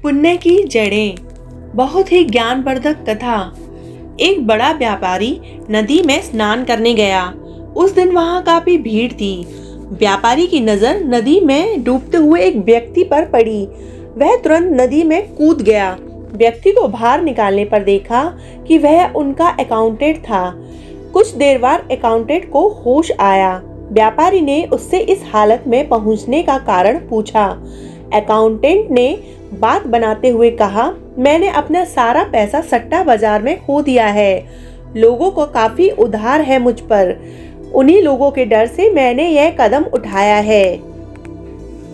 पुण्य की जड़ें। बहुत ही ज्ञानवर्धक कथा। एक बड़ा व्यापारी नदी में स्नान करने गया। उस दिन वहाँ काफी भीड़ थी। व्यापारी की नजर नदी में डूबते हुए एक व्यक्ति पर पड़ी। वह तुरंत नदी में कूद गया। व्यक्ति को बाहर निकालने पर देखा कि वह उनका अकाउंटेंट था। कुछ देर बाद अकाउंटेंट को होश आया। व्यापारी ने उससे इस हालत में पहुंचने का कारण पूछा। अकाउंटेंट ने बात बनाते हुए कहा, मैंने अपना सारा पैसा सट्टा बाजार में खो दिया है। लोगों को काफी उधार है मुझ पर। उन्हीं लोगों के डर से मैंने यह कदम उठाया है।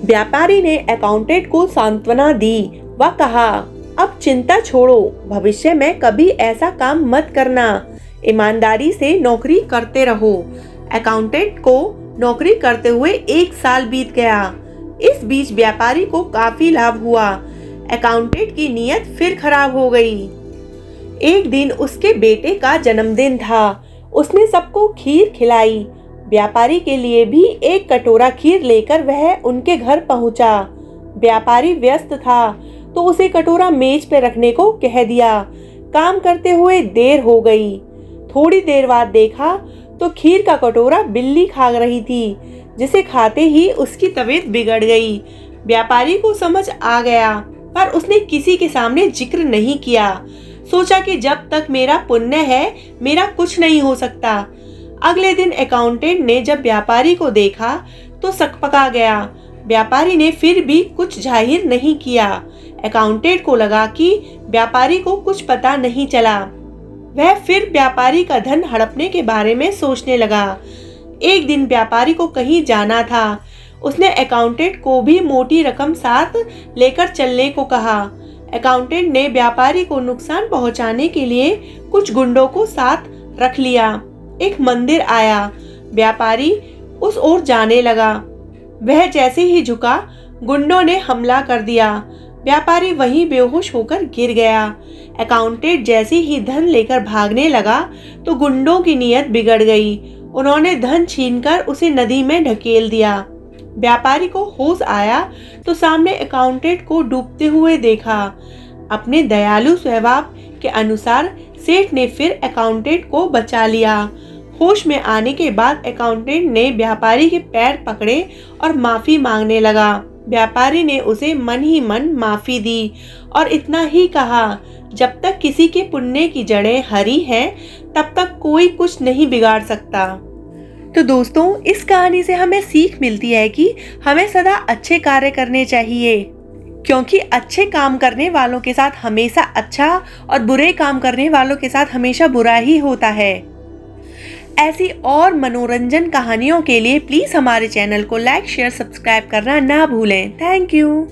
व्यापारी ने अकाउंटेंट को सांत्वना दी व कहा, अब चिंता छोड़ो, भविष्य में कभी ऐसा काम मत करना। ईमानदारी से नौकरी करते रहो। अकाउंटेंट को नौकरी करते हुए 1 साल बीत गया। इस बीच व्यापारी को काफी लाभ हुआ। अकाउंटेंट की नीयत फिर खराब हो गई। एक दिन उसके बेटे का जन्मदिन था। उसने सबको खीर खिलाई। व्यापारी के लिए भी एक कटोरा खीर लेकर वह उनके घर पहुंचा। व्यापारी व्यस्त था तो उसे कटोरा मेज पर रखने को कह दिया। काम करते हुए देर हो गई। थोड़ी देर बाद देखा तो खीर का कटोरा बिल्ली खा रही थी, जिसे खाते ही उसकी तबीयत बिगड़ गई। व्यापारी को समझ आ गया, पर उसने किसी के सामने जिक्र नहीं किया। सोचा कि जब तक मेरा पुण्य है, मेरा कुछ नहीं हो सकता। अगले दिन अकाउंटेंट ने जब व्यापारी को देखा तो सकपका गया। व्यापारी ने फिर भी कुछ जाहिर नहीं किया। अकाउंटेंट को लगा कि व्यापारी को कुछ पता नहीं चला। वह फिर व्यापारी का धन हड़पने के बारे में सोचने लगा। एक दिन व्यापारी को कहीं जाना था। उसने अकाउंटेंट को भी मोटी रकम साथ लेकर चलने को कहा। अकाउंटेंट ने व्यापारी को नुकसान पहुंचाने के लिए कुछ गुंडों को साथ रख लिया। एक मंदिर आया। व्यापारी उस ओर जाने लगा। वह जैसे ही झुका, गुंडों ने हमला कर दिया। व्यापारी वहीं बेहोश होकर गिर गया। अकाउंटेंट जैसे ही धन लेकर भागने लगा तो गुंडों की नीयत बिगड़ गई। उन्होंने धन छीनकर उसे नदी में ढकेल दिया। व्यापारी को होश आया तो सामने अकाउंटेंट को डूबते हुए देखा। अपने दयालु स्वभाव के अनुसार सेठ ने फिर अकाउंटेंट को बचा लिया। होश में आने के बाद अकाउंटेंट ने व्यापारी के पैर पकड़े और माफी मांगने लगा। व्यापारी ने उसे मन ही मन माफी दी और इतना ही कहा, जब तक किसी के पुण्य की जड़ें हरी हैं, तब तक कोई कुछ नहीं बिगाड़ सकता। तो दोस्तों, इस कहानी से हमें सीख मिलती है कि हमें सदा अच्छे कार्य करने चाहिए, क्योंकि अच्छे काम करने वालों के साथ हमेशा अच्छा और बुरे काम करने वालों के साथ हमेशा बुरा ही होता है। ऐसी और मनोरंजन कहानियों के लिए प्लीज हमारे चैनल को लाइक, शेयर, सब्सक्राइब करना ना भूलें। Thank you.